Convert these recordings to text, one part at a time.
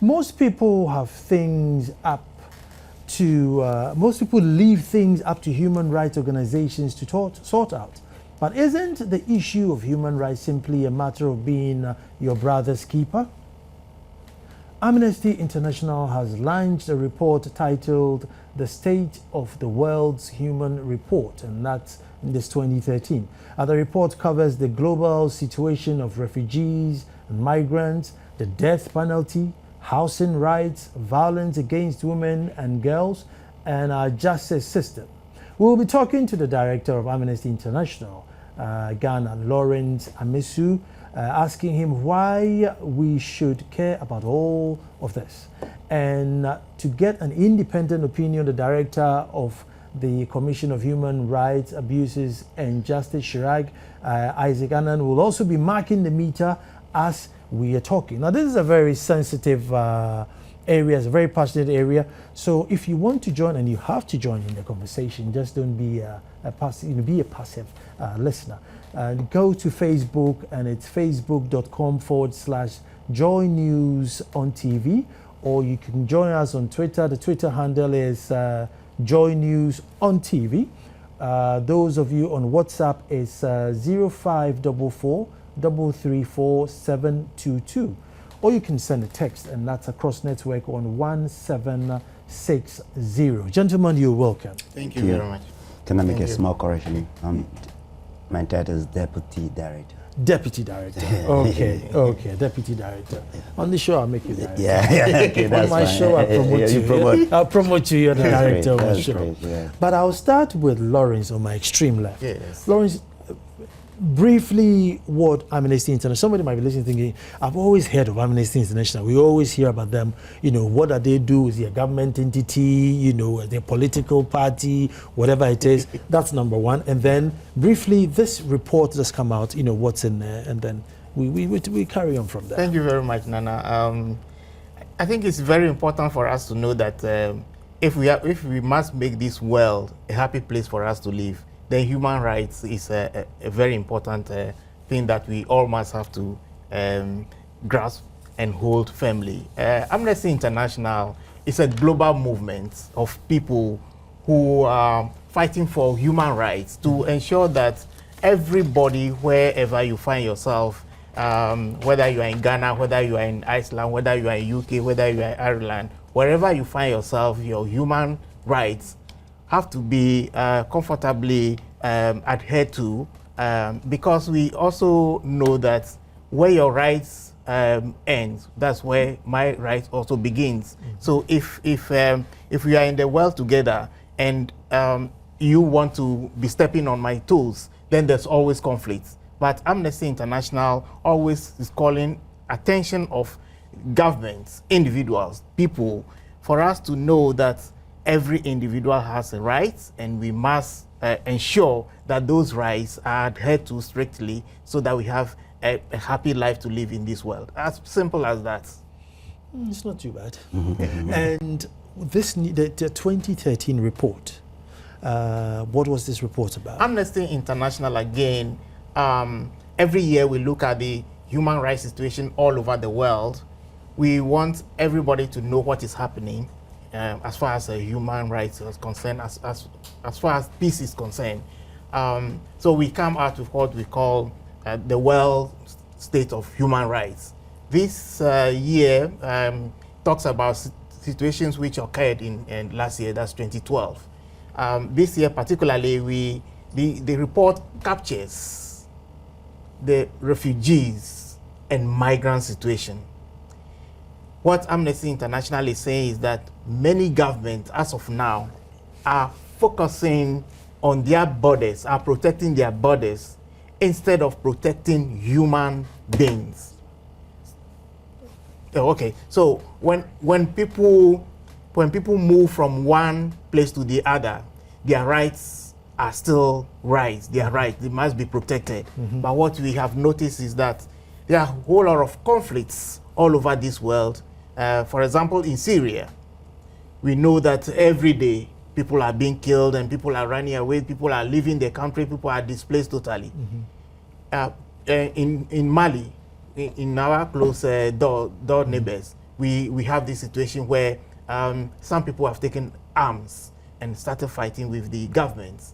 Most people have things up to, most people leave things up to human rights organizations to sort out. But isn't the issue of human rights simply a matter of being your brother's keeper? Amnesty International has launched a report titled The State of the World's Human Report, and that's in this 2013. The report covers the global situation of refugees and migrants, the death penalty, housing rights, violence against women and girls, and our justice system. We'll be talking to the director of Amnesty International, Ghana, Lawrence Amesu, asking him why we should care about all of this. And to get an independent opinion, the director of the Commission of Human Rights Abuses and Justice, Chirag Isaac Annan, will also be marking the meter as we are talking. Now, this is a very sensitive area, it's a very passionate area. So if you want to join, and you have to join in the conversation, just don't be a passive listener. Go to Facebook, and it's facebook.com/Joy News on TV, or you can join us on Twitter. The Twitter handle is Joy News on TV. Those of you on WhatsApp is 0544 334 722, or you can send a text, and that's across network on 1760. Gentlemen, you're welcome. Thank you very much. Can I make a small correction? My title is Deputy Director. Deputy Director. Okay, okay, Deputy Director. On the show, I'll make you Director. Yeah, okay, that's on my fine. show, I'll promote you. I'll promote you, you're the Director great, on the that's show. great, yeah. But I'll start with Lawrence on my extreme left. Yes. Lawrence, briefly, what Amnesty International, somebody might be listening thinking, I've always heard of Amnesty International. We always hear about them. You know, what do they do? Is it a government entity? You know, their political party, whatever it is. That's number one. And then briefly, this report has come out, you know, what's in there, and then we carry on from there. Thank you very much, Nana. I think it's very important for us to know that if we must make this world a happy place for us to live, then human rights is a very important thing that we all must have to grasp and hold firmly. Amnesty International is a global movement of people who are fighting for human rights to ensure that everybody, wherever you find yourself, whether you are in Ghana, whether you are in Iceland, whether you are in UK, whether you are in Ireland, wherever you find yourself, your human rights have to be comfortably adhered to, because we also know that where your rights ends, that's where my rights also begins. So if we are in the world together and you want to be stepping on my toes, then there's always conflict. But Amnesty International always is calling attention of governments, individuals, people, for us to know that every individual has a right, and we must ensure that those rights are adhered to strictly so that we have a happy life to live in this world. As simple as that. It's not too bad. And this, the 2013 report, what was this report about? Amnesty International, again, every year we look at the human rights situation all over the world. We want everybody to know what is happening as far as human rights is concerned, as far as peace is concerned. So we come out with what we call the world state of human rights. This year talks about situations which occurred in last year, that's 2012. This year particularly, the report captures the refugees and migrant situation. What Amnesty International is saying is that many governments, as of now, are focusing on their borders, are protecting their borders, instead of protecting human beings. Okay, so when people move from one place to the other, their rights are still rights. Their rights, they must be protected. But what we have noticed is that there are a whole lot of conflicts all over this world. For example, in Syria, we know that every day people are being killed and people are running away, people are leaving the country, people are displaced totally. In Mali, in our close door neighbors, we have this situation where some people have taken arms and started fighting with the governments.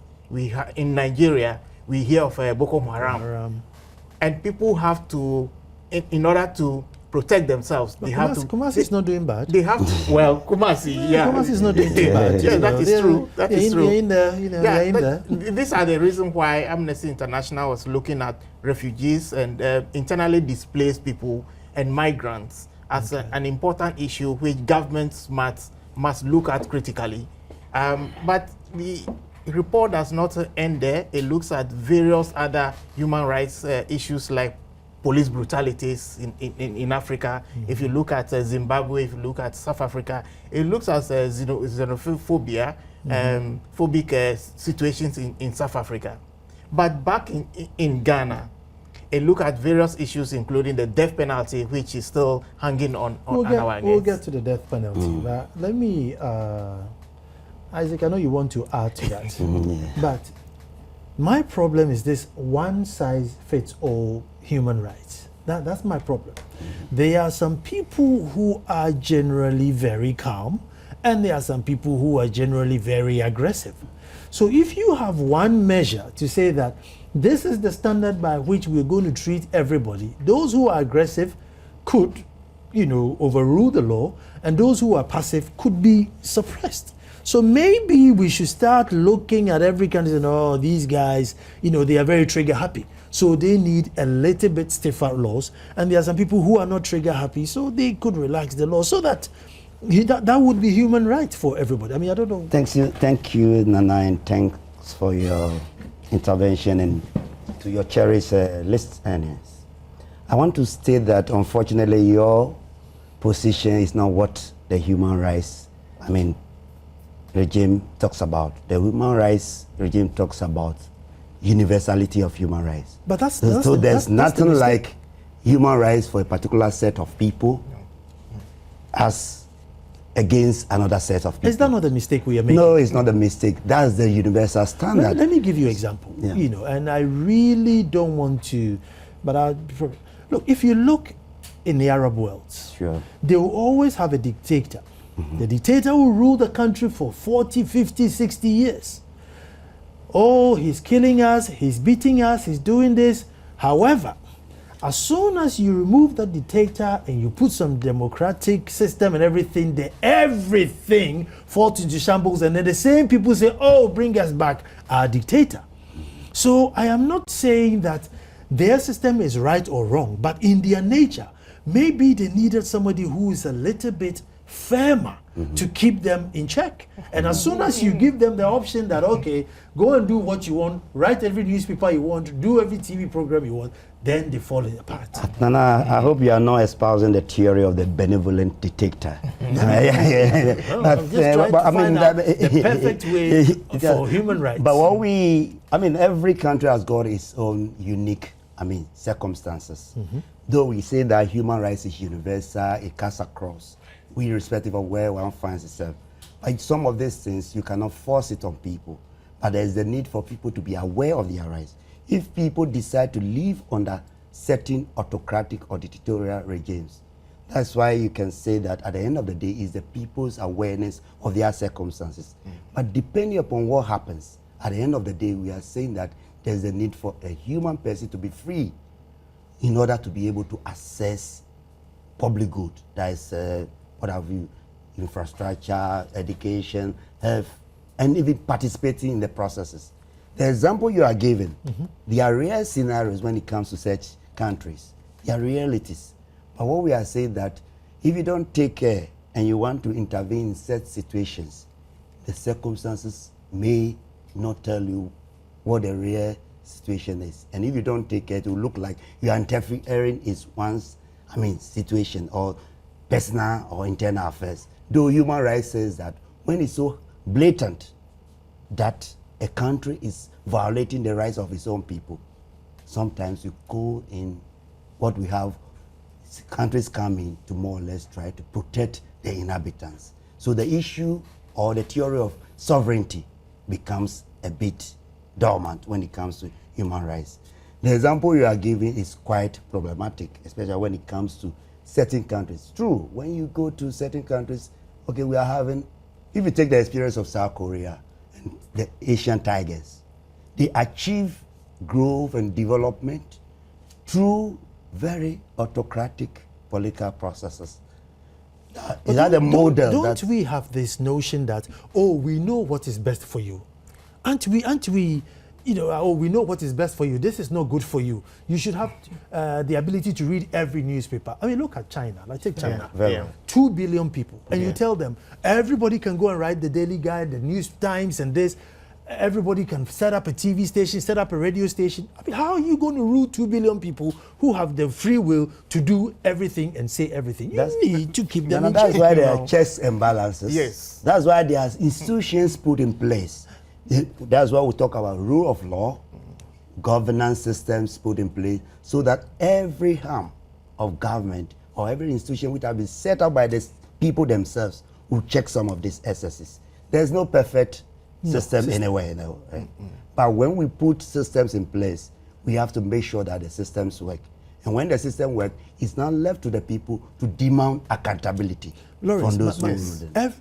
In Nigeria, we hear of Boko Haram, and people have to, in order to protect themselves, but they Kumasi, have to. Kumasi is not doing bad. They have to. Well, Kumasi, yeah. Kumasi is not doing too bad. Yeah, that is true. That is true. In there, you know, Yeah, in there. these are the reason why Amnesty International was looking at refugees and internally displaced people and migrants as an important issue which governments must look at critically. But the report does not end there. It looks at various other human rights issues like police brutalities in Africa. If you look at Zimbabwe, if you look at South Africa, it looks at xenophobia, phobic situations in South Africa. But back in Ghana, it look at various issues, including the death penalty, which is still hanging on our heads. We'll get to the death penalty. But let me, Isaac, I know you want to add to that. But my problem is this one-size-fits-all human rights. That's my problem. There are some people who are generally very calm, and there are some people who are generally very aggressive. So if you have one measure to say that this is the standard by which we're going to treat everybody, those who are aggressive could, overrule the law, and those who are passive could be suppressed. So maybe we should start looking at every country and, oh, these guys, they are very trigger happy. So they need a little bit stiffer laws. And there are some people who are not trigger happy, so they could relax the law so that that would be human right for everybody. I mean, I don't know. Thank you, Nana, and thanks for your intervention and to your cherished listeners. I want to state that unfortunately your position is not what the human rights, regime talks about. The human rights regime talks about universality of human rights. But there's nothing like human rights for a particular set of people as against another set of people. Is that not a mistake we are making? No, it's not a mistake. That's the universal standard. Let me give you an example. And I really don't want to, but look, if you look in the Arab world, sure, they will always have a dictator. The dictator will rule the country for 40, 50, 60 years. Oh, he's killing us, he's beating us, he's doing this. However, as soon as you remove the dictator and you put some democratic system and everything falls into shambles, and then the same people say, oh, bring us back our dictator. So I am not saying that their system is right or wrong, but in their nature, maybe they needed somebody who is a little bit firmer to keep them in check. And as soon as you give them the option that, okay, go and do what you want, write every newspaper you want, do every TV program you want, then they fall apart. Nana, I hope you are not espousing the theory of the benevolent dictator. I'm just trying to find out the perfect way for human rights. But every country has got its own unique, circumstances. Though we say that human rights is universal, it cuts across, irrespective of where one finds itself. But some of these things, you cannot force it on people. But there is the need for people to be aware of their rights. If people decide to live under certain autocratic or dictatorial regimes, that's why you can say that at the end of the day is the people's awareness of their circumstances. But depending upon what happens, at the end of the day, we are saying that there's a need for a human person to be free in order to be able to access public good. That is, infrastructure, education, health, and even participating in the processes. The example you are giving, they are real scenarios when it comes to such countries. They are realities. But what we are saying that if you don't take care and you want to intervene in such situations, the circumstances may not tell you what the real situation is. And if you don't take care, it will look like you are interfering in one's situation or personal or internal affairs. Though human rights says that when it's so blatant that a country is violating the rights of its own people, sometimes you go in what we have, countries come in to more or less try to protect their inhabitants. So the issue or the theory of sovereignty becomes a bit dormant when it comes to human rights. The example you are giving is quite problematic, especially when it comes to certain countries. True, when you go to certain countries, okay, we are having, if you take the experience of South Korea and the Asian tigers, they achieve growth and development through very autocratic political processes. Is that the model? Don't we have this notion that, oh, we know what is best for you? Aren't we, you know, oh, we know what is best for you. This is not good for you. You should have the ability to read every newspaper. I mean, look at China. Like, take China. Very. 2 billion people. And you tell them, everybody can go and write the Daily Guide, the News Times, and this. Everybody can set up a TV station, set up a radio station. I mean, how are you going to rule 2 billion people who have the free will to do everything and say everything? You need to keep them in check. That's why there are checks and balances. Yes. That's why there are institutions put in place. That's why we talk about rule of law, governance systems put in place, so that every arm of government or every institution which have been set up by the people themselves will check some of these excesses. There's no perfect system anywhere, you know, right? But when we put systems in place, we have to make sure that the systems work. And when the system works, it's now left to the people to demand accountability Lawrence, from those who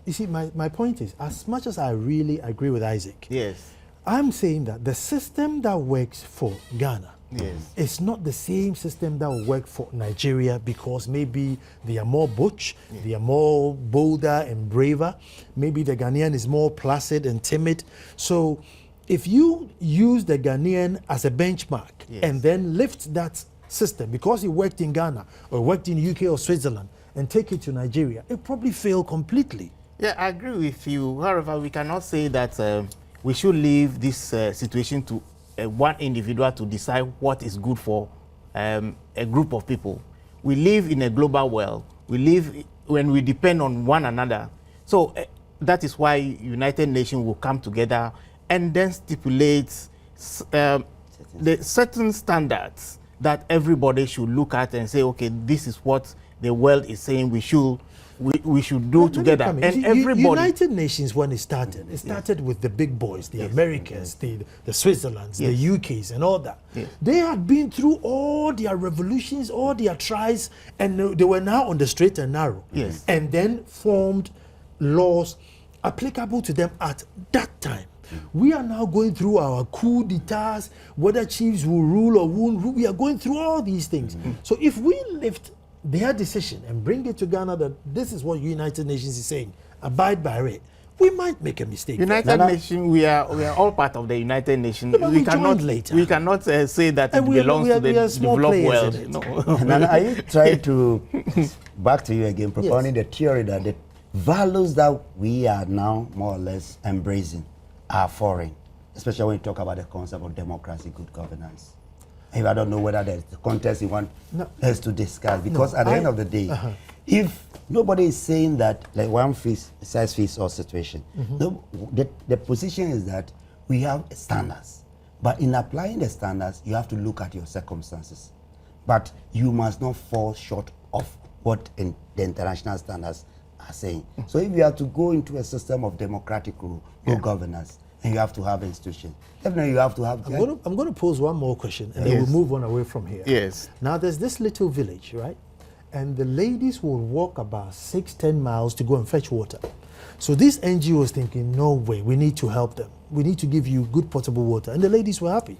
you see, my point is, as much as I really agree with Isaac, Yes. I'm saying that the system that works for Ghana Yes. is not the same system that will work for Nigeria, because maybe they are more butch, they are more bolder and braver. Maybe the Ghanaian is more placid and timid. So if you use the Ghanaian as a benchmark and then lift that system, because it worked in Ghana or worked in UK or Switzerland, and take it to Nigeria, it probably failed completely. Yeah, I agree with you. However, we cannot say that we should leave this situation to one individual to decide what is good for a group of people. We live in a global world. We live when we depend on one another. So that is why United Nations will come together and then stipulate the certain standards that everybody should look at and say, okay, this is what the world is saying we should do together. And everybody. United Nations, when it started with the big boys, the Americans, the Switzerlands, the UKs, and all that. They had been through all their revolutions, all their tries, and they were now on the straight and narrow. And then formed laws applicable to them at that time. We are now going through our coup d'etats, whether chiefs will rule or won't rule. We are going through all these things. So if we lift their decision and bring it to Ghana that this is what United Nations is saying, abide by it, we might make a mistake. United Nations, we are all part of the United Nations. No, we cannot say that it belongs to the developed world. No. Nana, are you trying to, back to you again, propounding the theory that the values that we are now more or less embracing are foreign, especially when you talk about the concept of democracy, good governance? If I don't know whether there's the context you want us to discuss, because at the end of the day, if nobody is saying that like one size fits all situation, the position is that we have standards, but in applying the standards, you have to look at your circumstances, but you must not fall short of what the international standards are saying. So if you have to go into a system of democratic rule, good governance, and you have to have institutions, definitely you have to have. I'm going to pose one more question, and then we'll move on away from here. Yes. Now there's this little village, right? And the ladies will walk about 6-10 miles to go and fetch water. So this NGO was thinking, no way, we need to help them. We need to give you good potable water. And the ladies were happy.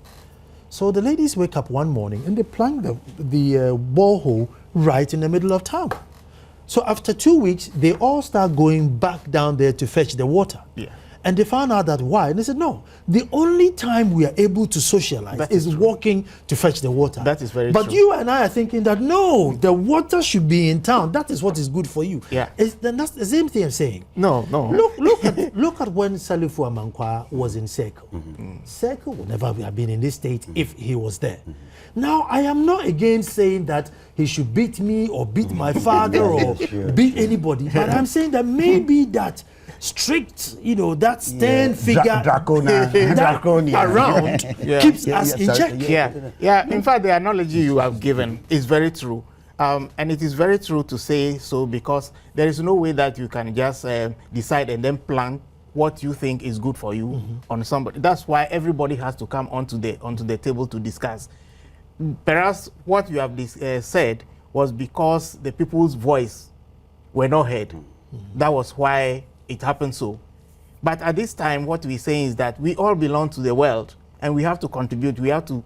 So the ladies wake up one morning and they plunk the borehole right in the middle of town. So after 2 weeks, they all start going back down there to fetch the water. And they found out that why? And they said, no, the only time we are able to socialize is walking to fetch the water. That is very true. But you and I are thinking that, no, the water should be in town. That is what is good for you. Then that's the same thing I'm saying. No. Look at when Salifu Amankwa was in Circle. Circle would never have been in this state if he was there. Now, I am not again saying that he should beat me or beat my father or beat anybody. But I'm saying that maybe that strict, that stern figure draconian around keeps us in check. In fact, the analogy you have given is very true. And it is very true to say so, because there is no way that you can just decide and then plan what you think is good for you on somebody. That's why everybody has to come onto the table to discuss. Perhaps what you have said was because the people's voice were not heard. That was why it happened so. But at this time, what we're saying is that we all belong to the world, and we have to contribute. We have to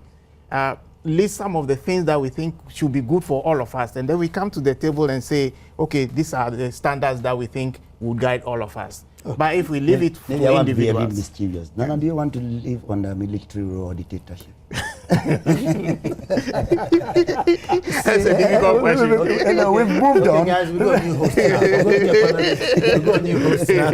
list some of the things that we think should be good for all of us. And then we come to the table and say, okay, these are the standards that we think will guide all of us. Okay. But if we leave it for maybe I want to be a bit individuals. mischievous. Nana, do you want to live under military rule or dictatorship? That's a difficult question. No, we've moved Okay, on. guys, we got a new host now. We got a new host now.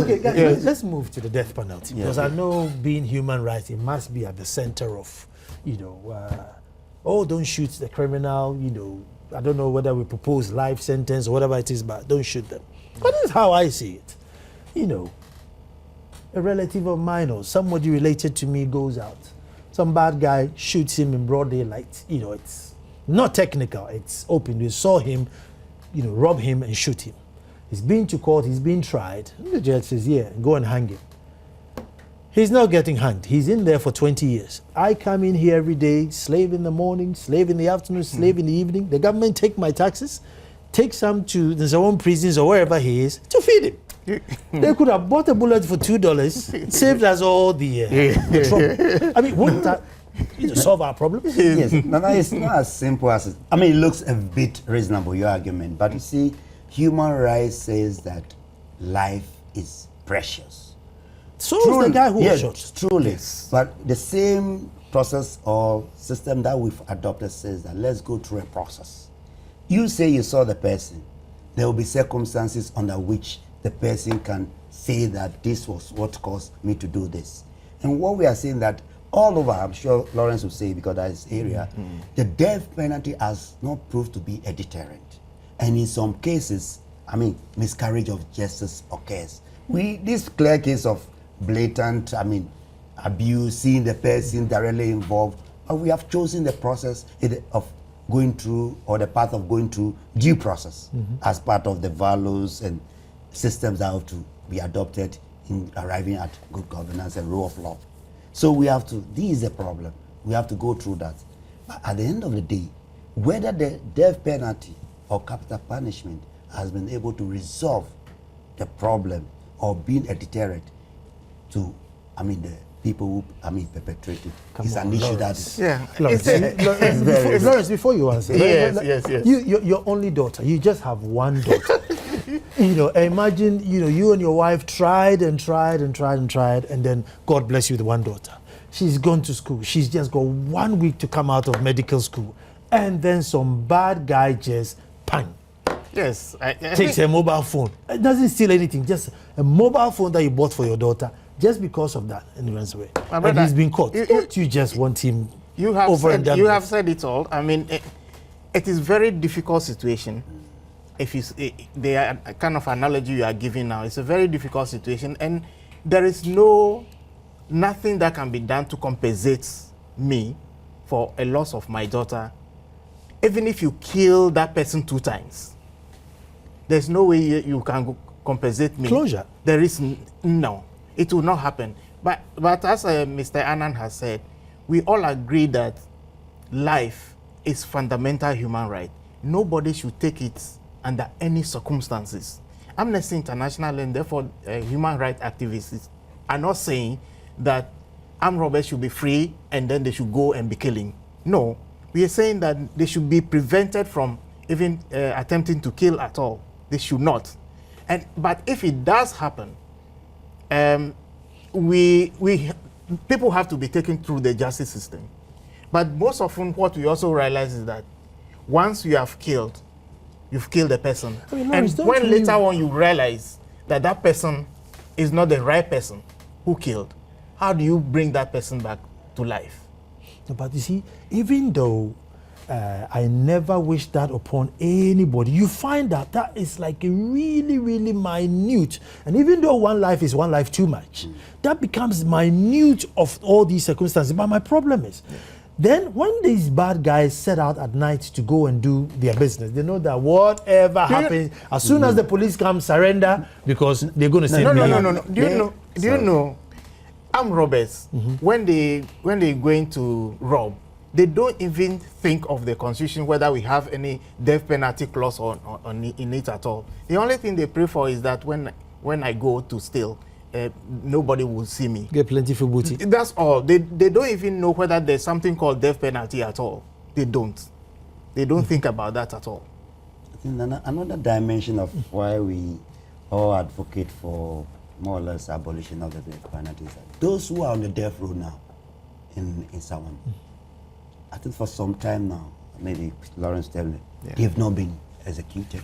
Okay, guys, let's move to the death penalty, because I know being human rights, it must be at the center of, don't shoot the criminal, I don't know whether we propose life sentence or whatever it is, but don't shoot them. But this is how I see it. A relative of mine or somebody related to me goes out. Some bad guy shoots him in broad daylight. It's not technical, it's open. We saw him, rob him and shoot him. He's been to court, he's been tried. And the judge says, yeah, go and hang him. He's not getting hanged. He's in there for 20 years. I come in here every day, slave in the morning, slave in the afternoon, slave in the evening. The government take my taxes, take some to their own prisons or wherever he is to feed him. They could have bought a bullet for $2, saved us all the trouble. I mean, wouldn't that solve our problem? Yes, Nana, it's not as simple as it. I mean, it looks a bit reasonable, your argument, but you see, human rights says that life is precious. So is the guy who was shot. Truly. Yes. But the same process or system that we've adopted says that let's go through a process. You say you saw the person, there will be circumstances under which the person can say that this was what caused me to do this. And what we are saying that all over, I'm sure Lawrence will say, because that is area, the death penalty has not proved to be a deterrent. And in some cases, I mean, miscarriage of justice occurs. This clear case of blatant, abuse, seeing the person directly involved, but we have chosen the process of going through, or the path of going through due process as part of the values and systems that have to be adopted in arriving at good governance and rule of law. So we have to, this is the problem, we have to go through that. But at the end of the day, whether the death penalty or capital punishment has been able to resolve the problem or being a deterrent to, the people who, perpetrated, is an issue that is... Yeah. Lawrence, before you answer, yes. Your only daughter, you just have one daughter. Imagine, you and your wife tried, and then God bless you with one daughter. She's gone to school. She's just got 1 week to come out of medical school. And then some bad guy just, bang. Yes. Takes a mobile phone. It doesn't steal anything, just a mobile phone that you bought for your daughter, just because of that, and runs away. And he's been caught. Don't you just want him over and done? You have said it all. It is very difficult situation. If you the kind of analogy you are giving now, it's a very difficult situation, and there is nothing that can be done to compensate me for a loss of my daughter. Even if you kill that person 2 times, there's no way you can compensate me. Closure. There is no. It will not happen. But as Mr. Anand has said, we all agree that life is fundamental human right. Nobody should take it under any circumstances. Amnesty International and therefore human rights activists are not saying that armed robbers should be free and then they should go and be killing. No, we are saying that they should be prevented from even attempting to kill at all. They should not. But if it does happen, people have to be taken through the justice system. But most often what we also realize is that once you have killed, you've killed a person. And when later on you realize that that person is not the right person who killed, how do you bring that person back to life? But you see, even though I never wish that upon anybody, you find that is like a really, really minute. And even though one life is one life too much, that becomes minute of all these circumstances. But my problem is, then when these bad guys set out at night to go and do their business, they know that whatever happens, as soon as the police come, surrender, because they're going to say no. Do you know, armed robbers, when they're going to rob, they don't even think of the constitution whether we have any death penalty clause in it at all. The only thing they pray for is that when I go to steal, nobody will see me. Get plenty for booty. That's all. They don't even know whether there's something called death penalty at all. They don't. They don't think about that at all. I think another dimension of why we all advocate for more or less abolition of the death penalty is that those who are on the death row now in Sawan, I think for some time now, maybe Lawrence tell me, they've not been executed.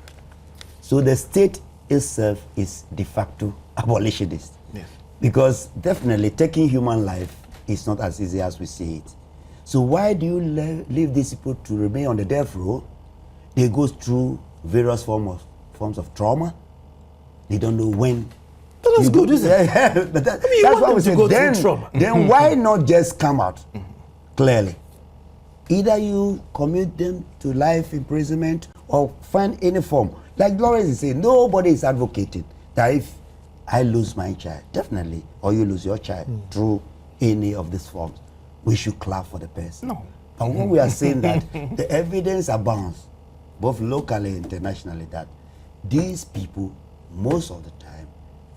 So the state itself is de facto abolitionist. Yes. Because definitely taking human life is not as easy as we see it. So why do you leave these people to remain on the death row? They go through various forms of trauma. They don't know when. But that's good, isn't it? Yeah, but that's want why them we to say go through trauma. then why not just come out clearly? Either you commit them to life imprisonment or find any form. Like Lawrence is saying, nobody is advocating that if I lose my child, definitely, or you lose your child through any of these forms, we should clap for the person. No. But when we are saying that, the evidence abounds, both locally and internationally, that these people, most of the time,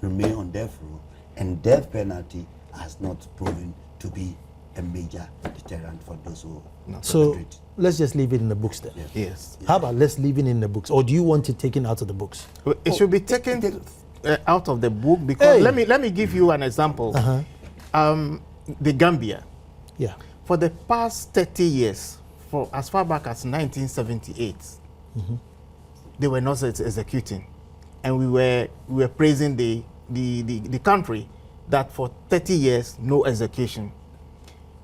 remain on death row, and death penalty has not proven to be a major deterrent for those who So perpetrate. let's just leave it in the books then. Yes. How about let's leave it in the books, or do you want it taken out of the books? It should be taken out of the book because Hey. let me give you an example. The Gambia, Yeah. for the past 30 years, for as far back as 1978, they were not executing, and we were praising the country that for 30 years no execution.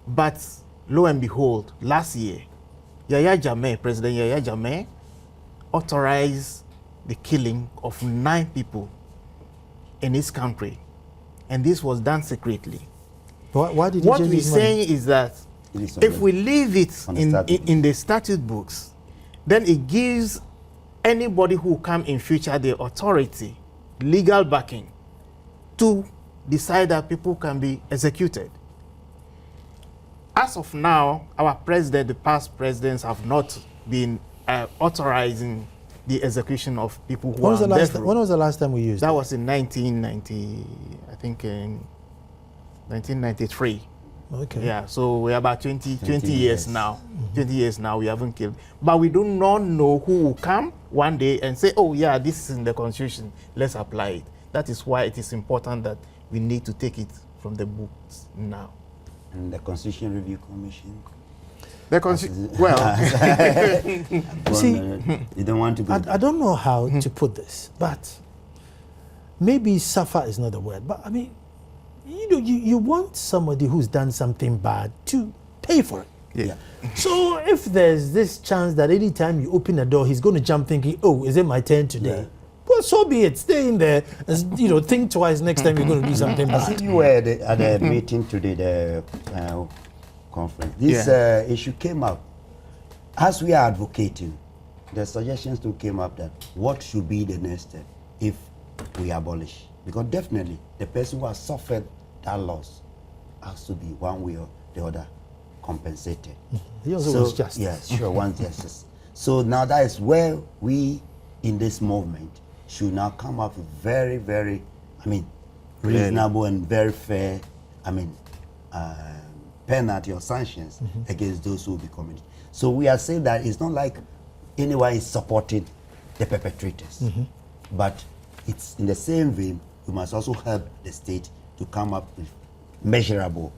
But lo and behold, last year, President Yahya Jammeh authorized the killing of 9 people in his country, and this was done secretly. Why did he What change we're his mind? saying is that It is if we leave it on the statute. in the statute books, then it gives anybody who come in future the authority, legal backing, to decide that people can be executed. As of now, our president, the past presidents have not been authorizing the execution of people who When was, are the on last death row. when was the last time we used That it? was in 1990, I think in 1993. Okay. Yeah, so we're about 20 years years. now. 20 years now, we haven't killed. But we do not know who will come one day and say, oh yeah, this is in the constitution, let's apply it. That is why it is important that we need to take it from the books now. And the Constitution Review Commission. The constitution, well, See, you don't want to go. I don't know how to put this, but maybe suffer is not the word. But I mean, you know, you want somebody who's done something bad to pay for it. yeah. So if there's this chance that anytime you open a door, he's going to jump thinking, oh, is it my turn today? Yeah. Well, so be it. Stay in there and, you know, think twice next time you're going to do something I see bad. you were at the meeting today, the conference. This issue came up. As we are advocating, the suggestions too came up that what should be the next step if we abolish? Because definitely the person who has suffered that loss has to be one way or the other compensated. He also wants justice. Yes, sure, wants justice. So now that is where we in this movement should now come up with very, very, reasonable and very fair, penalty or sanctions against those who will be committed. So we are saying that it's not like anyone is supporting the perpetrators, but it's in the same vein, we must also help the state to come up with measurable,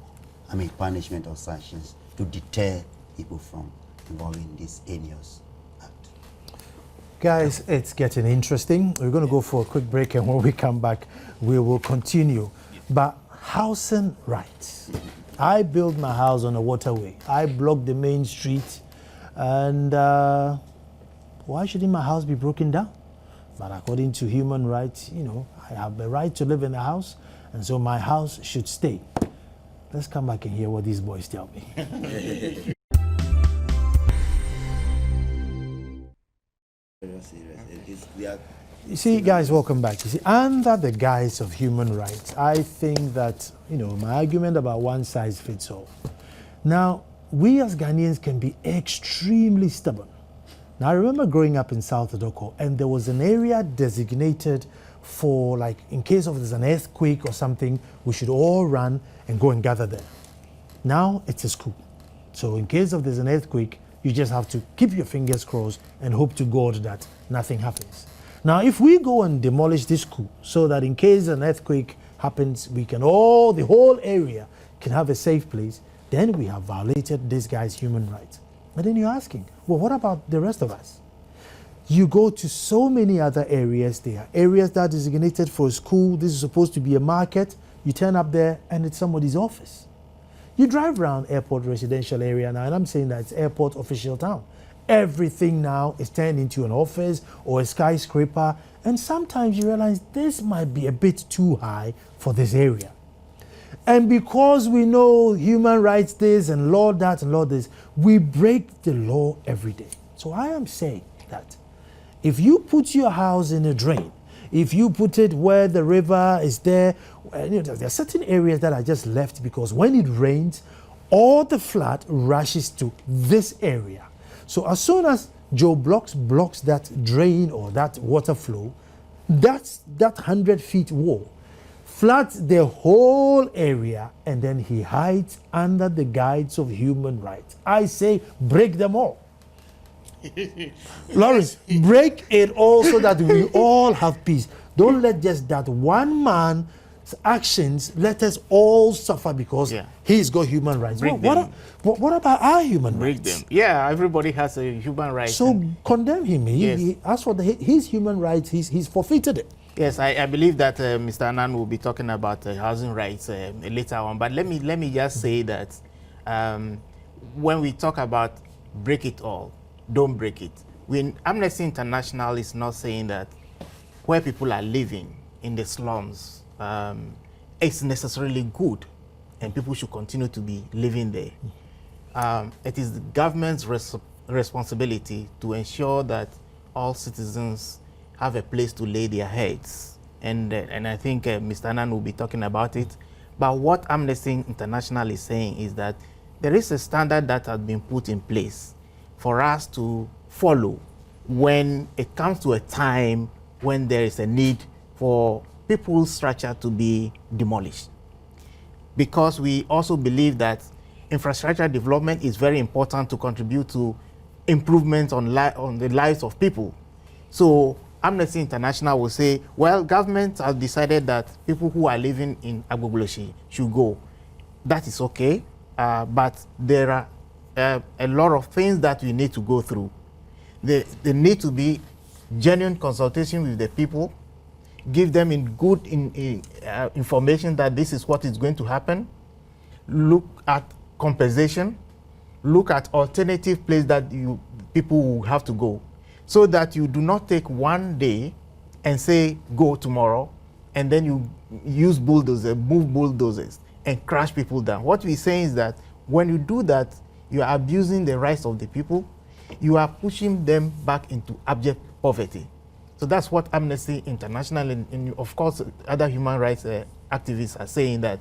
punishment or sanctions to deter people from involving this heinous act. Guys, it's getting interesting. We're going to go for a quick break, and when we come back, we will continue. But housing rights. I built my house on a waterway. I blocked the main street, and why shouldn't my house be broken down? But according to human rights, you know, I have the right to live in the house, and so my house should stay. Let's come back and hear what these boys tell me. You see, guys, welcome back. You see, under the guise of human rights, I think that, you know, my argument about one size fits all. Now, we as Ghanaians can be extremely stubborn. Now, I remember growing up in South Odoko, and there was an area designated for, like, in case of there's an earthquake or something, we should all run and go and gather there. Now it's a school. So in case of there's an earthquake, you just have to keep your fingers crossed and hope to God that nothing happens. Now, if we go and demolish this school so that in case an earthquake happens, we can all, the whole area can have a safe place, then we have violated this guy's human rights. But then you're asking, well, what about the rest of us? You go to so many other areas. There are areas that are designated for a school. This is supposed to be a market. You turn up there and it's somebody's office. You drive around airport residential area now, and I'm saying that it's airport official town. Everything now is turned into an office or a skyscraper, and sometimes you realize this might be a bit too high for this area. And because we know human rights this and law that and law this, we break the law every day. So I am saying that if you put your house in a drain, if you put it where the river is there, there are certain areas that are just left because when it rains, all the flood rushes to this area. So as soon as Joe blocks that drain or that water flow, that 100 feet wall floods the whole area, and then he hides under the guise of human rights. I say break them all. Lawrence, break it all so that we all have peace. Don't let just that one man's actions let us all suffer because he's got human rights. What about our human rights? Break them. Yeah, everybody has a human right. So condemn him. As for his human rights, he's forfeited it. Yes, I believe that Mr. Annan will be talking about housing rights later on. But let me just say that when we talk about break it all, don't break it. When Amnesty International is not saying that where people are living in the slums, it's necessarily good and people should continue to be living there. It is the government's responsibility to ensure that all citizens have a place to lay their heads. And I think Mr. Annan will be talking about it. But what Amnesty International is saying is that there is a standard that has been put in place for us to follow when it comes to a time when there is a need for people's structure to be demolished. Because we also believe that infrastructure development is very important to contribute to improvement on the lives of people. So Amnesty International will say, well, government has decided that people who are living in Agbogbloshie should go. That is okay, but there are a lot of things that we need to go through. There need to be genuine consultation with the people, give them good information that this is what is going to happen, look at compensation, look at alternative place that people will have to go, so that you do not take one day and say go tomorrow, and then you use move bulldozers and crash people down. What we're saying is that when you do that, you are abusing the rights of the people. You are pushing them back into abject poverty. So that's what Amnesty International and of course other human rights activists are saying, that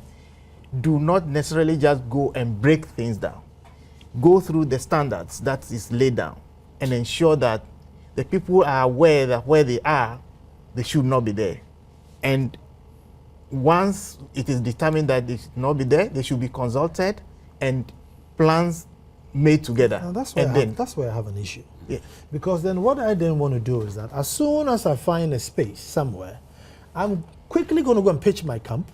do not necessarily just go and break things down. Go through the standards that is laid down and ensure that the people are aware that where they are, they should not be there. And once it is determined that they should not be there, they should be consulted and plans made together. And that's where I have an issue. Yeah. Because then what I then want to do is that as soon as I find a space somewhere, I'm quickly going to go and pitch my camp,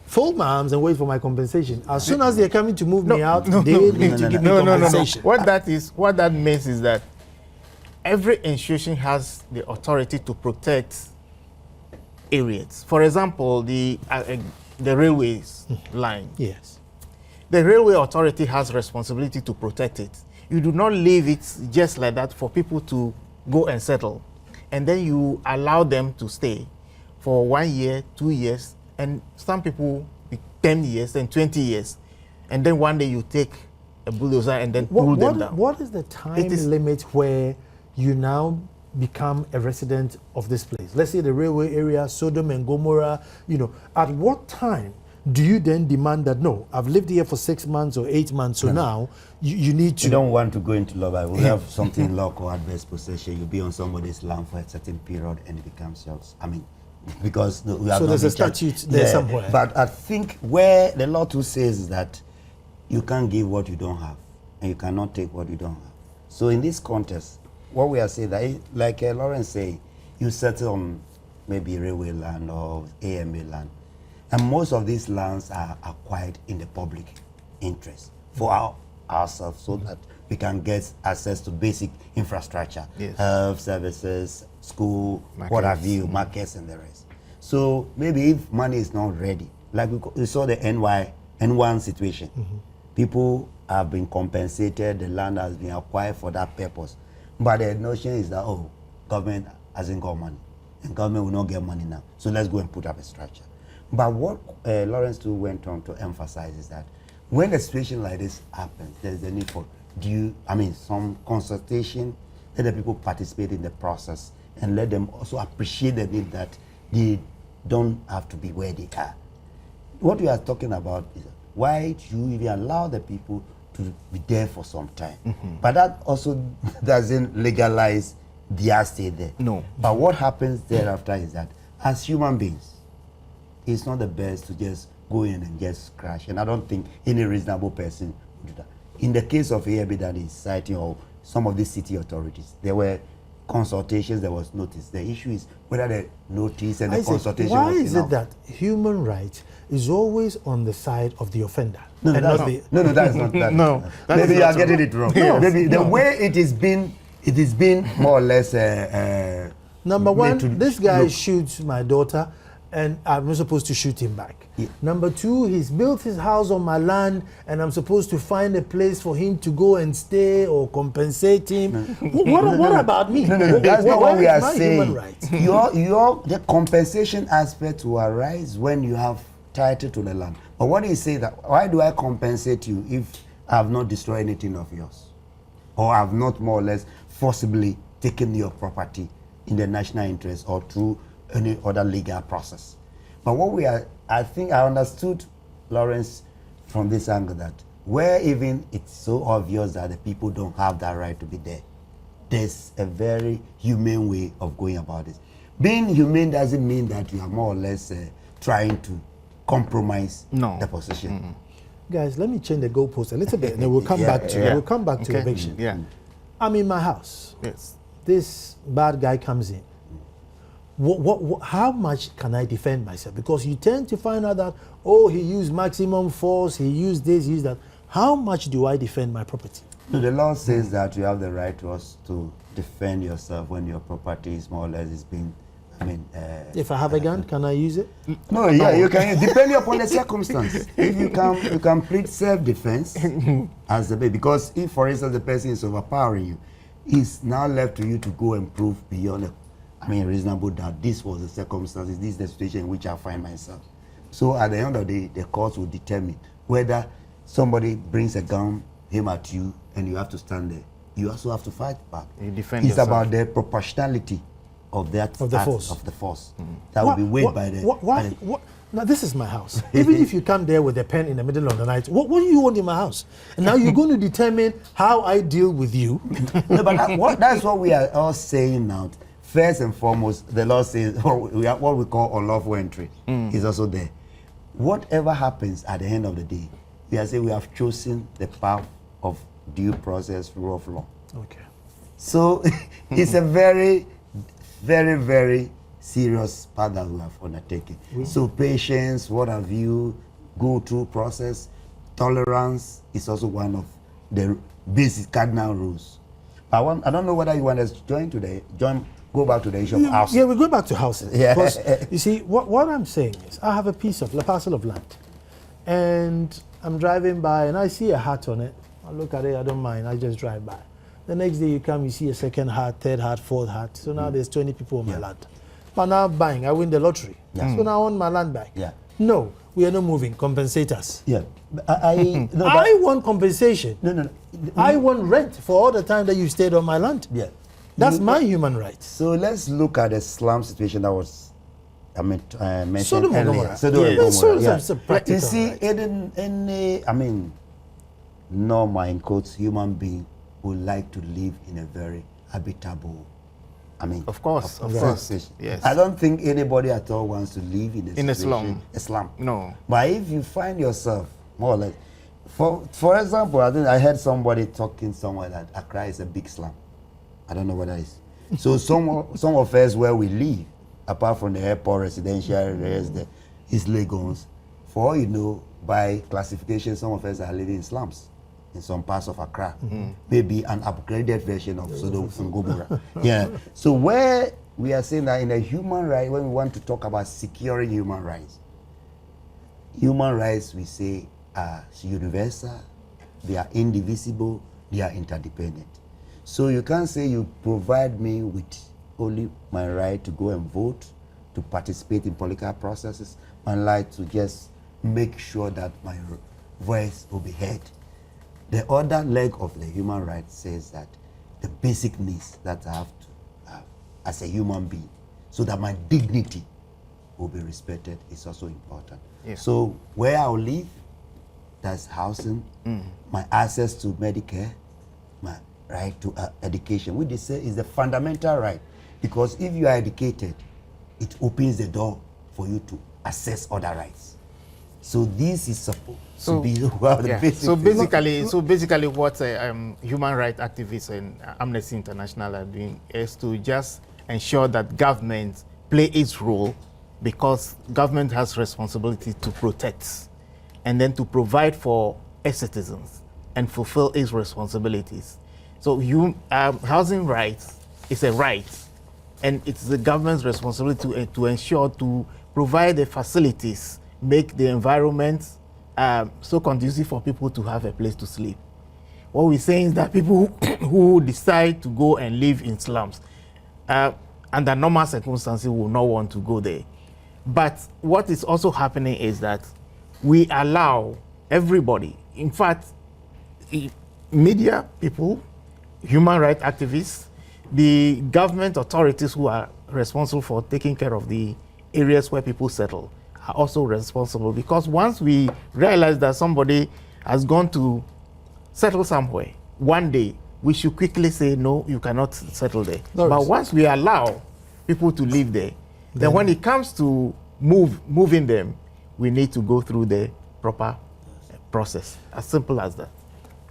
fold my arms and wait for my compensation. As soon as they're coming to move me out, they need to give me compensation. What that means is that every institution has the authority to protect areas. For example, the railways line. Yes. The railway authority has responsibility to protect it. You do not leave it just like that for people to go and settle. And then you allow them to stay for 1 year, 2 years, and some people 10 years and 20 years. And then one day you take a bulldozer and then pull them down. What is the time limit where you now become a resident of this place? Let's say the railway area, Sodom and Gomorrah, at what time do you then demand that, no, I've lived here for 6 months or 8 months, so now you need to... You don't want to go into law, but we have something in law called adverse possession. You'll be on somebody's land for a certain period and it becomes yours. I mean, because we have So there's a statute there somewhere. But I think where the law too says is that you can't give what you don't have and you cannot take what you don't have. So in this context, what we are saying, that like Lawrence say, you settle on maybe railway land or AMA land, and most of these lands are acquired in the public interest for ourselves, so that we can get access to basic infrastructure, health services, school, what have you, markets and the rest. So maybe if money is not ready, like we saw the N1 situation, people have been compensated, the land has been acquired for that purpose. But the notion is that, oh, government hasn't got money, and government will not get money now, so let's go and put up a structure. But what Lawrence too went on to emphasize is that when a situation like this happens, there's a need for some consultation, let the people participate in the process, and let them also appreciate the need that they don't have to be where they are. What we are talking about is why do you even allow the people to be there for some time? But that also doesn't legalize their stay there. No. But what happens thereafter is that as human beings, it's not the best to just go in and just crash. And I don't think any reasonable person would do that. In the case of AIB that is citing, or some of the city authorities, there were consultations, there was notice. The issue is whether the notice and the consultation why was is enough. it that human rights is always on the side of the offender? No, and that's not not, the... that is not that. No, that Maybe is you are not getting true. it wrong. No, Maybe the no. way it has been more or less Number one, made to this guy look. shoots my daughter, and I'm not supposed to shoot him back. Yeah. Number two, he's built his house on my land, and I'm supposed to find a place for him to go and stay or compensate him. What about me? No, that's not what we Where are is my saying. human rights? The compensation aspect will arise when you have title to the land. But what he say that, why do I compensate you if I have not destroyed anything of yours? Or I have not more or less forcibly taken your property in the national interest or through any other legal process? But I think I understood Lawrence from this angle, that where even it's so obvious that the people don't have that right to be there, there's a very humane way of going about it. Being humane doesn't mean that you are more or less trying to compromise the position. Guys, let me change the goalpost a little bit, and then we'll come back to we'll come back to eviction. Yeah. I'm in my house. Yes. This bad guy comes in. How much can I defend myself? Because you tend to find out that, oh, he used maximum force, he used this, he used that. How much do I defend my property? No, the law says that you have the right to defend yourself when your property is more or less is being, If I have a gun, can I use it? No, yeah, you can, depending upon the circumstance. If you can plead self-defense as the because if, for instance, the person is overpowering you, it's now left to you to go and prove beyond reasonable doubt, this was the circumstances, this is the situation in which I find myself. So at the end of the day, the court will determine whether somebody brings a gun, aim at you, and you have to stand there. You also have to fight back. You defend It's yourself. about the proportionality of that Of the act force. of the force. That will be weighed by the. Now, this is my house. Even if you come there with a pen in the middle of the night, what do you want in my house? And now you're going to determine how I deal with you. No, but that's what we are all saying now. First and foremost, the law says what we call unlawful entry is also there. Whatever happens at the end of the day, we are saying we have chosen the path of due process, rule of law. Okay. So it's a very, very, very serious path that we have undertaken. So patience, what have you, go through process, tolerance is also one of the basic cardinal rules. I don't know whether you want us to go back to the issue of house. Yeah, we go back to houses. Yeah. Because, you see, what I'm saying is, I have a parcel of land, and I'm driving by, and I see a hat on it. I look at it, I don't mind, I just drive by. The next day you come, you see a second hat, third hat, fourth hat. So now there's 20 people on my land. But now I'm buying, I win the lottery. So now I want my land back. Yeah. No, we are not moving, compensate us. Yeah. I want compensation. No. I want rent for all the time that you stayed on my land. Yeah. That's my human rights. So let's look at the slum situation that was mentioned Sodom and earlier. Gomorrah. Sodom and Yeah. Gomorrah. So Yeah. it's a practical You see, right. any normal, in quotes, human being would like to live in a very habitable, Of course, of situation. course. Yes. I don't think anybody at all wants to live in In a situation- slum. A slum. No. But if you find yourself more or less, for example, I think I heard somebody talking somewhere that Accra is a big slum. I don't know what that is. So some of us where we live, apart from the airport residential areas, is Lagos. For all you know, by classification, some of us are living in slums in some parts of Accra. Maybe an upgraded version of Sodom and Gomorrah. Yeah. So where we are saying that in a human right, when we want to talk about securing human rights we say are universal, they are indivisible, they are interdependent. So you can't say you provide me with only my right to go and vote, to participate in political processes, my right to just make sure that my voice will be heard. The other leg of the human right says that the basic needs that I have to have as a human being, so that my dignity will be respected, is also important. Yeah. So where I'll live, that's housing, my access to Medicare, my right to education, which they say is the fundamental right. Because if you are educated, it opens the door for you to access other rights. So this is supposed to be one of the Yeah. basic So things. basically, what human rights activists and Amnesty International are doing is to just ensure that government play its role, because government has responsibility to protect and then to provide for its citizens and fulfill its responsibilities. So housing rights is a right, and it's the government's responsibility to ensure to provide the facilities, make the environment so conducive for people to have a place to sleep. What we're saying is that people who decide to go and live in slums, under normal circumstances, will not want to go there. But what is also happening is that we allow everybody, in fact, media people, human rights activists, the government authorities who are responsible for taking care of the areas where people settle, are also responsible. Because once we realize that somebody has gone to settle somewhere, one day we should quickly say, no, you cannot settle there. No, but once we allow people to live there, then when it comes to moving them, we need to go through the proper process. As simple as that.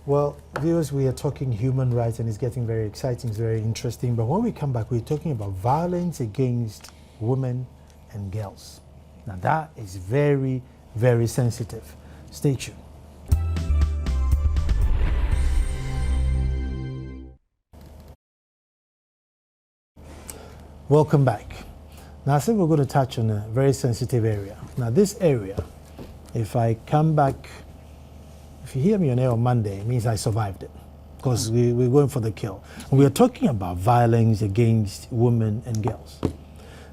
Well, viewers, we are talking human rights and it's getting very exciting, it's very interesting. But when we come back, we're talking about violence against women and girls. Now that is very, very sensitive. Stay tuned. Welcome back. Now I think we're going to touch on a very sensitive area. Now this area, if I come back, if you hear me on air on Monday, it means I survived it, because we're going for the kill. And we are talking about violence against women and girls.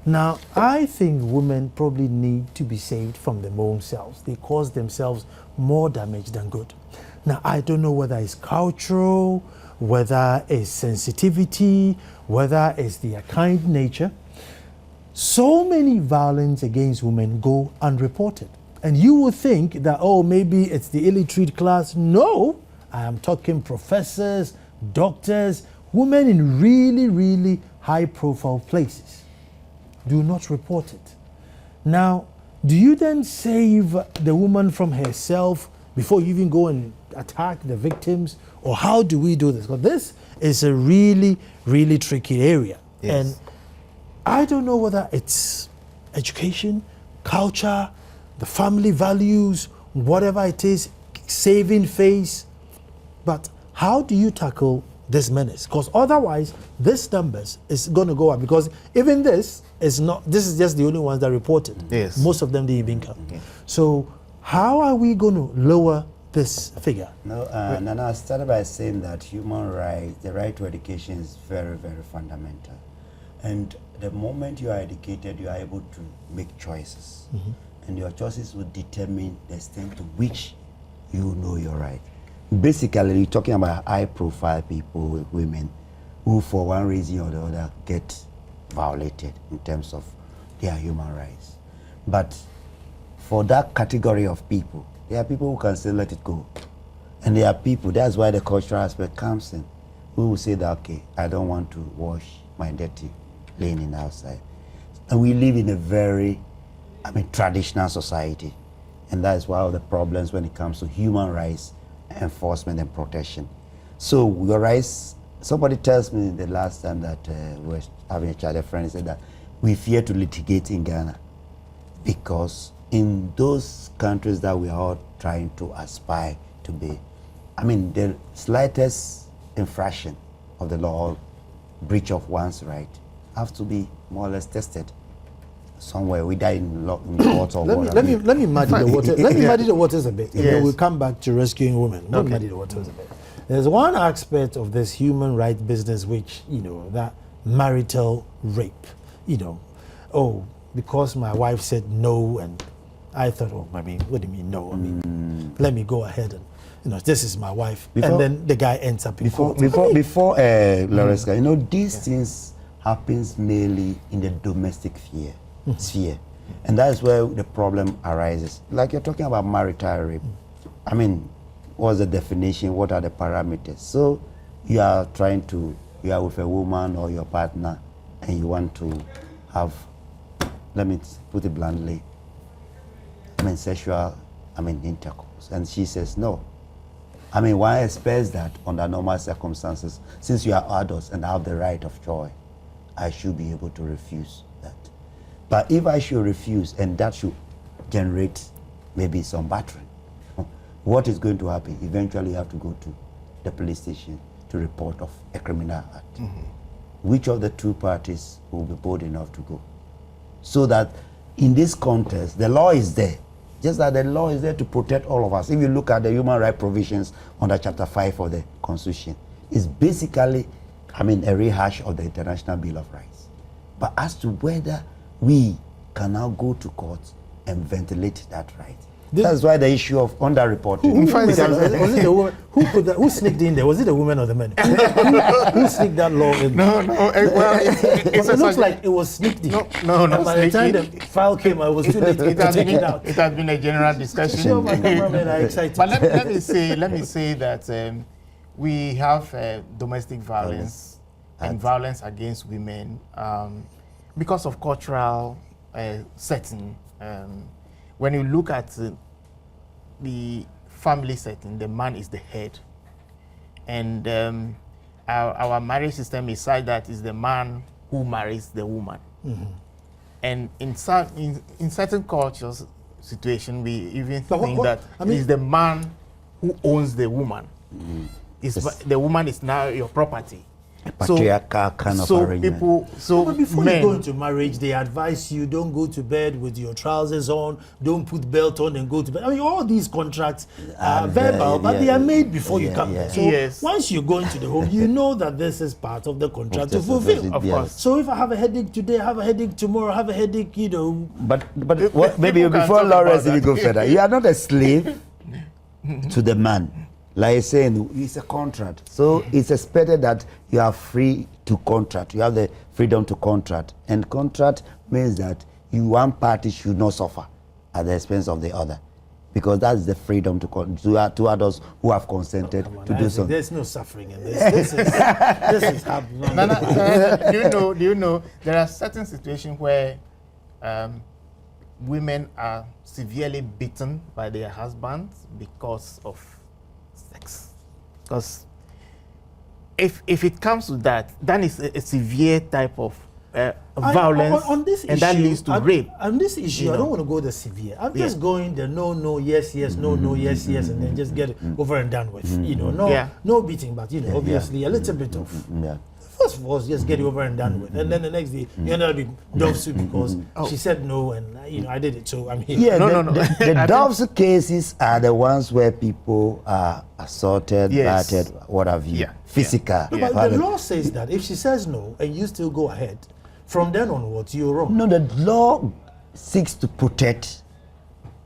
Now, I think women probably need to be saved from their own selves. They cause themselves more damage than good. Now, I don't know whether it's cultural, whether it's sensitivity, whether it's their kind nature. So many violence against women go unreported. And you would think that, oh, maybe it's the illiterate class. No, I am talking professors, doctors, women in really, really high-profile places do not report it. Now, do you then save the woman from herself before you even go and attack the victims? Or how do we do this? Because this is a really, really tricky area. Yes. And I don't know whether it's education, culture, the family values, whatever it is, saving face. But how do you tackle this menace? Because otherwise, this numbers is going to go up. Because even this is just the only ones that reported. Yes. Most of them didn't even come. Okay. So how are we going to lower this figure? No, Nana, I started by saying that human rights, the right to education is very, very fundamental. And the moment you are educated, you are able to make choices. And your choices will determine the extent to which you know your right. Basically, you're talking about high-profile people, women, who for one reason or the other get violated in terms of their human rights. But for that category of people, there are people who can say let it go. And there are people, that's why the cultural aspect comes in, who will say that, okay, I don't want to wash my dirty linen outside. And we live in a very, traditional society. And that is one of the problems when it comes to human rights enforcement and protection. So your rights, somebody tells me the last time that we were having a chat, a friend said that we fear to litigate in Ghana because in those countries that we are all trying to aspire to be, the slightest infraction of the law or breach of one's right have to be more or less tested somewhere. We die in court or let me muddy the water. Let me muddy the waters a bit, and then Yes. we'll come back to rescuing women. Let me muddy the waters a bit. There's one aspect of this human right business which, that marital rape, oh, because my wife said no, and I thought, oh, what do you mean no? Let me go ahead and, this is my wife. Before- and then the guy ends up in court. Before Loreska, these things happens mainly in the domestic sphere. And that is where the problem arises. Like you're talking about marital rape. What's the definition? What are the parameters? So you are with a woman or your partner and you want to have, let me put it bluntly, sexual, intercourse. And she says no. One expects that under normal circumstances, since you are adults and have the right of choice, I should be able to refuse that. But if I should refuse and that should generate maybe some battering, what is going to happen? Eventually you have to go to the police station to report of a criminal act. Which of the two parties will be bold enough to go? So that in this context, the law is there. Just that the law is there to protect all of us. If you look at the human rights provisions under Chapter 5 of the Constitution, it's basically, a rehash of the International Bill of Rights. But as to whether we can now go to court and ventilate that right, that's why the issue of underreporting. Was it the woman? Who sneaked in there? Was it the woman or the man? who sneaked that law in? No. It looks like it was sneaked in. No, And by the time the file came, I was too late to take it out. It has been a general discussion. Sure, my cameramen are excited. But let me say that we have domestic violence and violence against women because of cultural setting. When you look at the family setting, the man is the head, and our marriage system is such that it's the man who marries the woman. And in certain cultures situation, we even think that it's the man who owns the woman. The woman is now your property. A patriarchal kind of arrangement. But before you go into marriage, they advise you don't go to bed with your trousers on, don't put belt on and go to bed. All these contracts are verbal, but they are made before you come there. So once you go into the home, you know that this is part of the contract to fulfill. Of course. So if I have a headache today, I have a headache tomorrow, I have a headache, But maybe before Lawrence, we go further. You are not a slave to the man. Like saying, it's a contract. So it's expected that you are free to contract. You have the freedom to contract. And contract means that one party should not suffer at the expense of the other. Because that's the freedom to adults who have consented to do something. There's no suffering in this. This is happening. Do you know, there are certain situations where women are severely beaten by their husbands because of sex. Because if it comes to that, then it's a severe type of violence, on this and that leads to rape. On this issue, I don't want to go the severe. I'm just going the no, yes, no, yes, and then just get it over and done with. No beating, but obviously a little bit of. First of all, just get it over and done with, and then the next day you end up being dove soup because she said no, and I did it, so I'm here. Yeah, the doves cases are the ones where people are assaulted, battered, what have you, physical. No, but the law says that if she says no and you still go ahead, from then onwards you're wrong. No, the law seeks to protect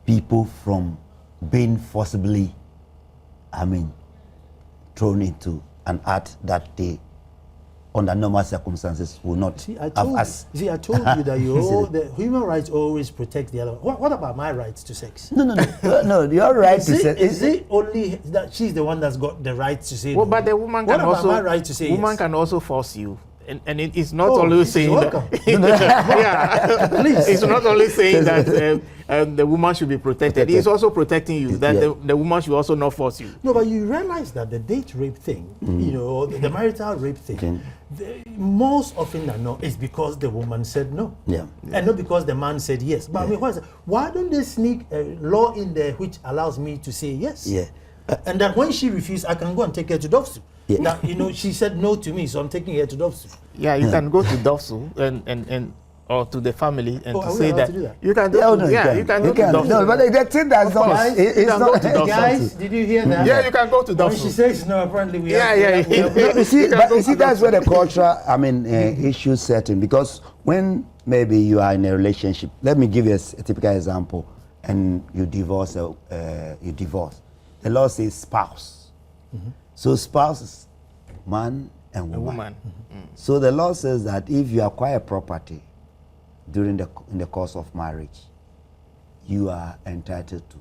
people from being forcibly, thrown into an act that they under normal circumstances, will not See, I have told us. you. See, I told you that the human rights always protect the other. What about my rights to sex? No, you're right to say. Is it only that she's the one that's got the right to say? Well, no? but the woman What can about also my right to say woman yes? can also force you. And it is not Oh, always saying you're that. welcome. Yeah, Please. it's not only saying that the woman should be protected. It's also protecting you. That Yeah. the woman should also not force you. No, but you realize that the date rape thing, you know, the marital rape thing, most often than not is because the woman said no. Yeah. And not because the man said yes. But I mean, why don't they sneak a law in there which allows me to say yes? Yeah. And that when she refused, I can go and take her to Dovsu. Yeah. That, you know, she said no to me, so I'm taking her to Dovsu. Yeah, you can go to Dovsu and or to the family and Oh, to are we say allowed that, to do that? you can go Yeah, to, no, yeah, you can go to Dovsu. No, but the thing that's not, Guys, it's you can go not. to Dovsu. Guys, did you hear that? Yeah, you can go to When she Dovsu. says no, apparently we Yeah, have yeah, we have- yeah. You see, You can but go you see, to that's Dovsu. where the cultural, issues set in. Because when maybe you are in a relationship, let me give you a typical example, and you divorce, the law says spouse. So spouse is man and A woman. woman. So the law says that if you acquire property in the course of marriage, you are entitled to.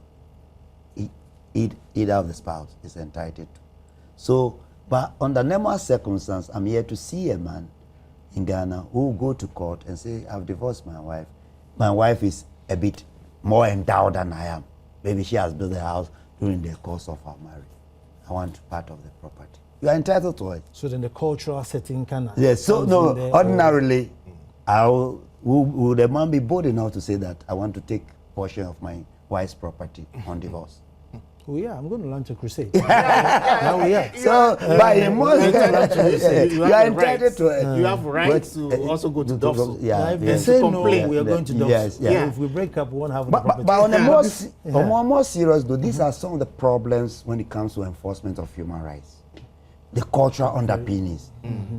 Either of the spouse is entitled to. So, but under normal circumstances, I'm here to see a man in Ghana who will go to court and say, I've divorced my wife. My wife is a bit more endowed than I am. Maybe she has built a house during the course of our marriage. I want part of the property. You are entitled to it. So then the cultural setting can. Yes, so comes no, in there, or- ordinarily, would a man be bold enough to say that I want to take portion of my wife's property on divorce? Oh yeah, I'm going to launch a crusade. Now we are. So, by a most, You you have are the entitled rights. to it. You have rights But, to also go to Dovsu. Yeah, If they yes. say no, complain. we are going to Dovsu. Yes, yeah. If we break up, we won't have the property. But on a more, Yeah. on a more serious though, these are some of the problems when it comes to enforcement of human rights. The cultural underpinnings.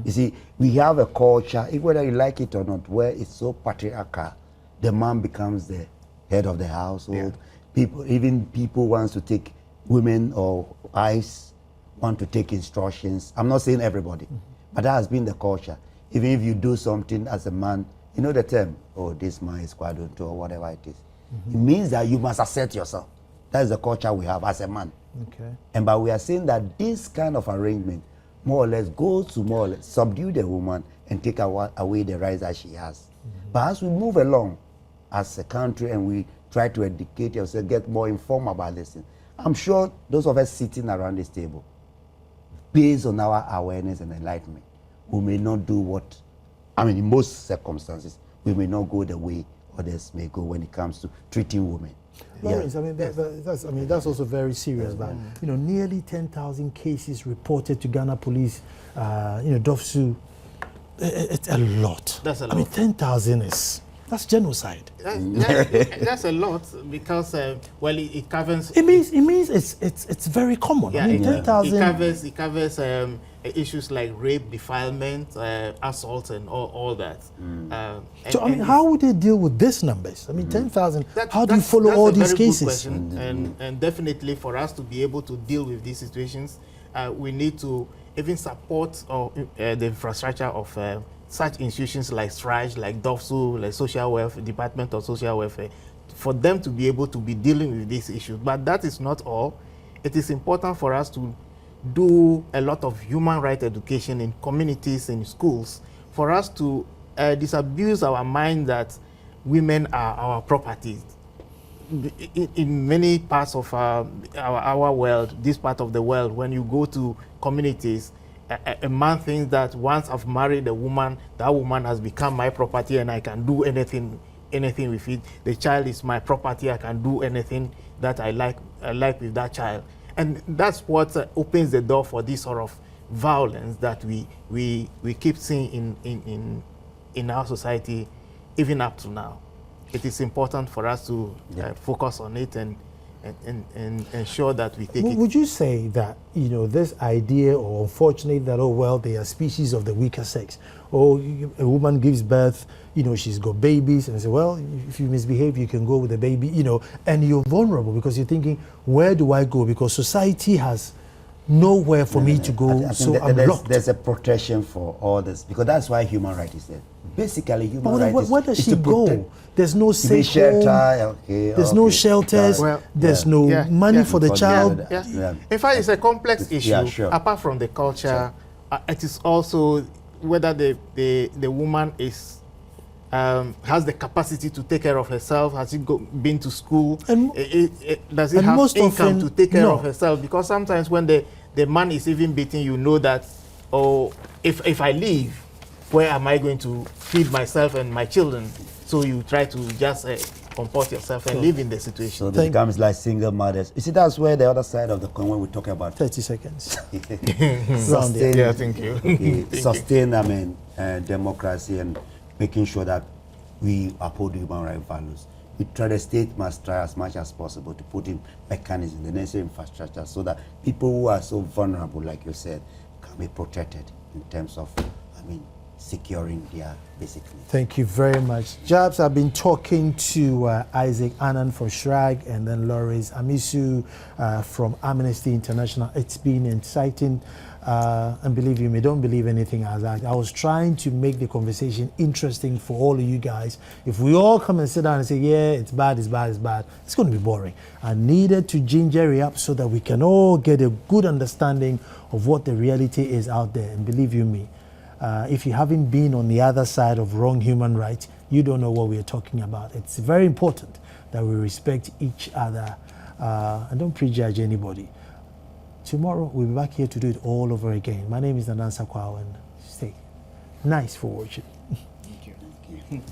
You see, we have a culture, whether you like it or not, where it's so patriarchal. The man becomes the head of the household. People want to take women or wives want to take instructions. I'm not saying everybody, but that has been the culture. Even if you do something as a man, you know the term, oh, this man is quadrunto or whatever it is. It means that you must assert yourself. That is the culture we have as a man. Okay. And but we are saying that this kind of arrangement more or less goes to more or less subdue the woman and take away the rights that she has. But as we move along as a country and we try to educate ourselves, get more informed about this thing, I'm sure those of us sitting around this table, based on our awareness and enlightenment, we may not do what, in most circumstances, we may not go the way others may go when it comes to treating women. Lawrence, that's also very serious. But nearly 10,000 cases reported to Ghana police. Dovsu, it's a lot. That's a lot. 10,000 that's genocide. That's a lot because it covers. It means it's very common. Yeah, 10,000. it covers issues like rape, defilement, assault, and all that. So how would they deal with these numbers? 10,000. How do you follow all these cases? And definitely for us to be able to deal with these situations, we need to even support the infrastructure of such institutions like STRIDE, like Dovsu, like Social Welfare, Department of Social Welfare, for them to be able to be dealing with these issues. But that is not all. It is important for us to do a lot of human rights education in communities and schools, for us to disabuse our mind that women are our property. In many parts of our world, this part of the world, when you go to communities, a man thinks that once I've married a woman, that woman has become my property and I can do anything with it. The child is my property. I can do anything that I like with that child. And that's what opens the door for this sort of violence that we keep seeing in our society, even up to now. It is important for us to focus on it and ensure that we take it. Would you say that this idea, or unfortunately that they are species of the weaker sex, or a woman gives birth, she's got babies, and say, well, if you misbehave, you can go with the baby, and you're vulnerable because you're thinking, where do I go? Because society has nowhere for me to I go, think so that I'm there's, locked. there's a protection for all this, because that's why human rights is there. Basically, human But rights where does is she to protect. go? There's no You mean safe home. shelter, okay, There's no okay. shelters. Well, there's yeah. no Yeah, money yeah. for the For the child. other- Yeah. Yeah. In fact, it's a complex issue. Yeah, sure. Apart from the culture, it is also whether the woman is has the capacity to take care of herself. Has she been to school? And- does he and have most income often, to take care no. of herself? Because sometimes when the man is even beating, you know that, oh, if I leave, where am I going to feed myself and my children? So you try to just comport yourself and live in the situation. So they becomes like single mothers. You see, that's where the other side of the coin, when we talk about 30 seconds. sustain, Yeah, thank you. okay, Thank you. sustain, democracy and making sure that we uphold human rights values. The state must try as much as possible to put in mechanisms, the necessary infrastructure, so that people who are so vulnerable, like you said, can be protected in terms of, securing their basic needs. Thank you very much. Jabs, I've been talking to Isaac Annan from SHRAG and then Loris Amisu from Amnesty International. It's been exciting. And believe you me, don't believe anything I was. I was trying to make the conversation interesting for all of you guys. If we all come and sit down and say, yeah, it's bad, it's bad, it's bad, it's going to be boring. I needed to ginger it up so that we can all get a good understanding of what the reality is out there. And believe you me, if you haven't been on the other side of wrong human rights, you don't know what we're talking about. It's very important that we respect each other and don't prejudge anybody. Tomorrow, we'll be back here to do it all over again. My name is Nanan Sakwao, and stay nice for watching. Thank you.